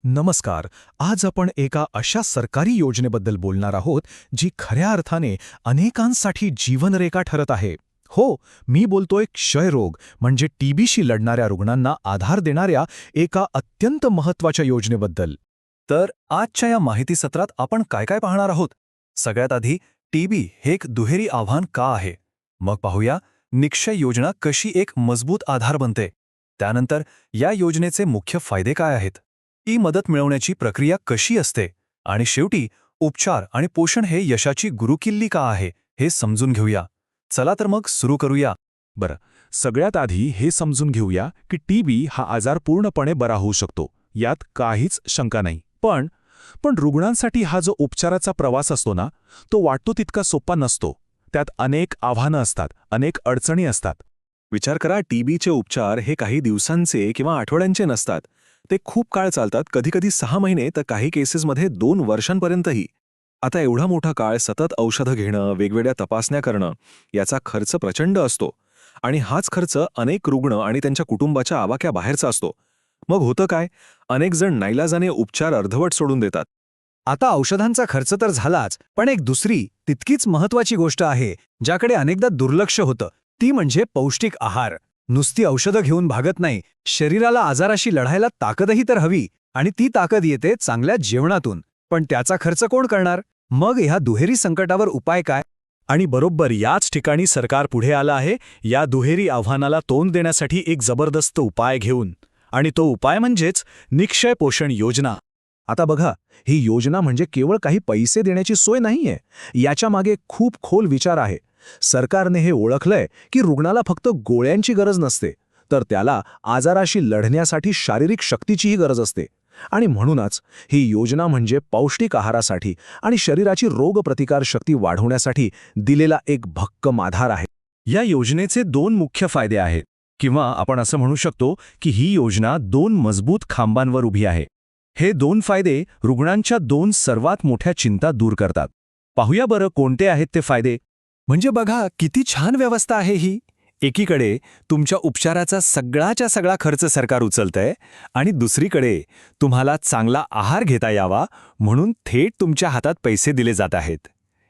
नमस्कार. आज आपण एका अशा सरकारी योजनेबद्दल बोलणार आहोत जी खऱ्या अर्थाने अनेकांसाठी जीवनरेखा ठरत आहे. हो, मी बोलतोय क्षयरोग म्हणजे टीबीशी लढणाऱ्या रुग्णांना आधार देणाऱ्या एका अत्यंत महत्त्वाच्या योजनेबद्दल. तर आजच्या या माहिती सत्रात आपण काय काय पाहणार आहोत. सगळ्यात आधी टीबी हे एक दुहेरी आव्हान का आहे, मग पाहूया निक्षय योजना कशी एक मजबूत आधार बनते. त्यानंतर या योजनेचे मुख्य फायदे काय आहेत, ही मदत मिळवण्याची प्रक्रिया कशी असते, आणि शेवटी उपचार आणि पोषण हे यशाची गुरुकिल्ली का आहे हे समजून घेऊया. चला तर मग सुरू करूया. बरं, सगळ्यात आधी हे समजून घेऊया की टीबी हा आजार पूर्णपणे बरा होऊ शकतो, यात काहीच शंका नाही. पण रुग्णांसाठी हा जो उपचाराचा प्रवास असतो ना, तो वाटतो तितका सोपा नसतो. त्यात अनेक आव्हानं असतात, अनेक अडचणी असतात. विचार करा, टीबीचे उपचार हे काही दिवसांचे किंवा आठवड्यांचे नसतात. ते खूप काळ चालतात, कधीकधी 6 महिने तर काही केसेसमध्ये 2 वर्षांपर्यंतही. आता एवढा मोठा काळ सतत औषधं घेणं, वेगवेगळ्या तपासण्या करणं, याचा खर्च प्रचंड असतो. आणि हाच खर्च अनेक रुग्ण आणि त्यांच्या कुटुंबाच्या आवाक्याबाहेरचा असतो. मग होतं काय, अनेक जण नाईलाजाने उपचार अर्धवट सोडून देतात. आता औषधांचा खर्च तर झालाच, पण एक दुसरी तितकीच महत्वाची गोष्ट आहे ज्याकडे अनेकदा दुर्लक्ष होतं, ती म्हणजे पौष्टिक आहार. नुसती औषधं घेऊन भागत नाही, शरीराला आजाराशी लढायला ताकदही तर हवी, आणि ती ताकद येते चांगल्या जेवणातून. पण त्याचा खर्च कोण करणार? मग ह्या दुहेरी संकटावर उपाय काय? आणि बरोबर याच ठिकाणी सरकार पुढे आलं आहे, या दुहेरी आव्हानाला तोंड देण्यासाठी एक जबरदस्त उपाय घेऊन. आणि तो उपाय म्हणजेच निक्षय पोषण योजना. आता बघा, ही योजना म्हणजे केवळ काही पैसे देण्याची सोय नाहीये. याच्या मागे खूप खोल विचार आहे. सरकारने हे ओळखलंय की रुग्णाला फक्त गोळ्यांची गरज नसते, तर त्याला आजाराशी लढण्यासाठी शारीरिक शक्तीचीही गरज असते. आणि म्हणूनच ही योजना म्हणजे पौष्टिक आहारासाठी आणि शरीराची रोगप्रतिकार शक्ती वाढवण्यासाठी दिलेला एक भक्कम आधार आहे. या योजनेचे 2 मुख्य फायदे आहेत, किंवा आपण असं म्हणू शकतो की ही योजना 2 मजबूत खांबांवर उभी आहे. हे 2 फायदे रुग्णांच्या 2 सर्वात मोठ्या चिंता दूर करतात. पाहूया बरं कोणते आहेत ते फायदे. म्हणजे बघा किती छान व्यवस्था आहे ही. एकीकडे तुमच्या उपचाराचा सगळाच्या सगळा खर्च सरकार उचलतंय, आणि दुसरीकडे तुम्हाला चांगला आहार घेता यावा म्हणून थेट तुमच्या हातात पैसे दिले जात आहेत.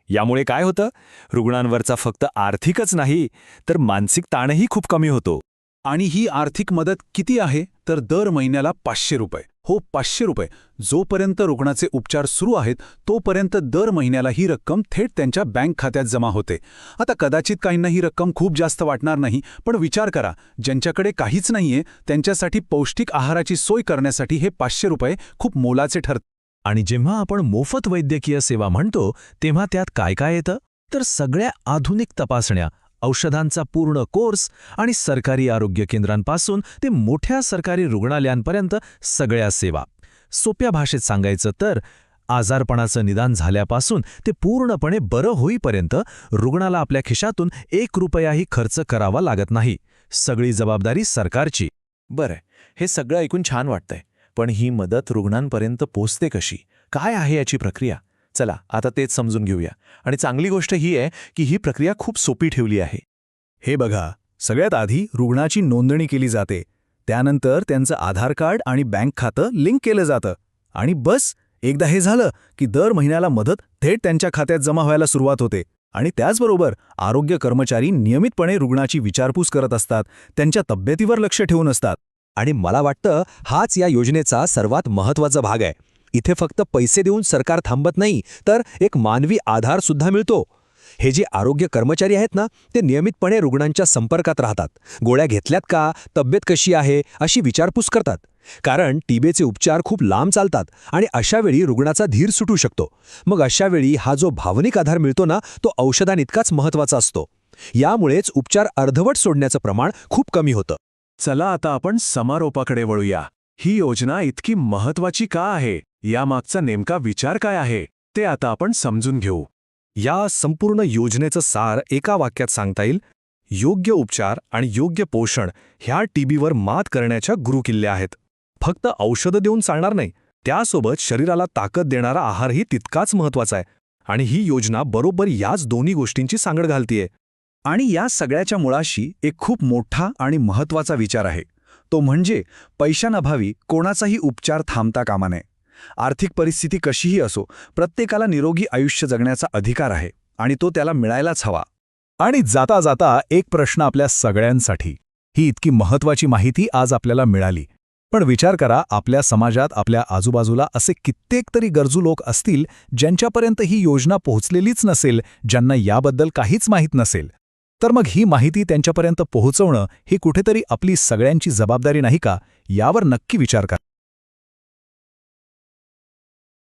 यामुळे काय होतं, रुग्णांवरचा फक्त आर्थिकच नाही तर मानसिक ताणही खूप कमी होतो. आणि ही आर्थिक मदत किती आहे, तर दर महिन्याला 500 रुपये. हो, 500 रुपये. जोपर्यंत रुग्णाचे उपचार सुरू आहेत तोपर्यंत दर महिन्याला ही रक्कम थेट त्यांच्या बँक खात्यात जमा होते. आता कदाचित काहींना ही रक्कम खूप जास्त वाटणार नाही, पण विचार करा, ज्यांच्याकडे काहीच नाहीये त्यांच्यासाठी पौष्टिक आहाराची सोय करण्यासाठी हे 500 रुपये खूप मोलाचे ठरतात. आणि जेव्हा आपण मोफत वैद्यकीय सेवा म्हणतो तेव्हा त्यात काय काय येतं, तर सगळ्या आधुनिक तपासण्या, औषधांचा पूर्ण कोर्स आणि सरकारी आरोग्य केंद्रांपासून ते मोठ्या सरकारी रुग्णालयांपर्यंत सगळ्या सेवा. सोप्या भाषेत सांगायचं तर आजारपणाचं निदान झाल्यापासून ते पूर्णपणे बरं होईपर्यंत रुग्णाला आपल्या खिशातून 1 रुपयाही खर्च करावा लागत नाही. सगळी जबाबदारी सरकारची. बरं, हे सगळं ऐकून छान वाटतंय, पण ही मदत रुग्णांपर्यंत पोहोचते कशी, काय आहे याची प्रक्रिया? चला आता तेच समजून घेऊया. आणि चांगली गोष्ट ही आहे की ही प्रक्रिया खूप सोपी ठेवली आहे. हे बघा, सगळ्यात आधी रुग्णाची नोंदणी केली जाते. त्यानंतर त्यांचं आधार कार्ड आणि बँक खातं लिंक केलं जातं. आणि बस, एकदा हे झालं की दर महिन्याला मदत थेट त्यांच्या खात्यात जमा व्हायला सुरुवात होते. आणि त्याचबरोबर आरोग्य कर्मचारी नियमितपणे रुग्णाची विचारपूस करत असतात, त्यांच्या तब्येतीवर लक्ष ठेवून असतात. आणि मला वाटतं हाच या योजनेचा सर्वात महत्त्वाचा भाग आहे. इथे फक्त पैसे देऊन सरकार थांबत नाही, तर एक मानवी आधार सुद्धा मिळतो. हे जे आरोग्य कर्मचारी आहेत ना, ते नियमितपणे रुग्णांच्या संपर्कात राहतात. गोळ्या घेतल्यात का, तब्येत कशी आहे अशी विचारपूस करतात. कारण टीबीचे उपचार खूप लांब चालतात आणि अशावेळी रुग्णाचा धीर सुटू शकतो. मग अशावेळी हा जो भावनिक आधार मिळतो ना, तो औषधांइतकाच महत्त्वाचा असतो. यामुळेच उपचार अर्धवट सोडण्याचं प्रमाण खूप कमी होतं. चला आता आपण समारोपाकडे वळूया. ही योजना इतकी महत्त्वाची का आहे, यामागचा नेमका विचार काय आहे, ते आता आपण समजून घेऊ. या संपूर्ण योजनेचं सार एका वाक्यात सांगता येईल: योग्य उपचार आणि योग्य पोषण ह्या टीबीवर मात करण्याच्या गुरुकिल्ल्या आहेत. फक्त औषधं देऊन चालणार नाही, त्यासोबत शरीराला ताकद देणारा आहारही तितकाच महत्त्वाचा आहे. आणि ही योजना बरोबर याच दोन्ही गोष्टींची सांगड घालतीये. आणि या सगळ्याच्या मुळाशी एक खूप मोठा आणि महत्त्वाचा विचार आहे, तो म्हणजे पैशांअभावी कोणाचाही उपचार थांबता कामा नये. आर्थिक परिस्थिती कशीही असो, प्रत्येकाला निरोगी आयुष्य जगण्याचा अधिकार आहे आणि तो त्याला मिळायलाच हवा. आणि जाता जाता एक प्रश्न आपल्या सगळ्यांसाठी. ही इतकी महत्वाची माहिती आज आपल्याला मिळाली, पण विचार करा, आपल्या समाजात आपल्या आजूबाजूला असे कित्येक तरी गरजू लोक असतील ज्यांच्यापर्यंत ही योजना पोहोचलेलीच नसेल, ज्यांना याबद्दल काहीच माहीत नसेल. तर मग ही माहिती त्यांच्यापर्यंत पोहोचवणं ही कुठेतरी आपली सगळ्यांची जबाबदारी नाही का? यावर नक्की विचार करा.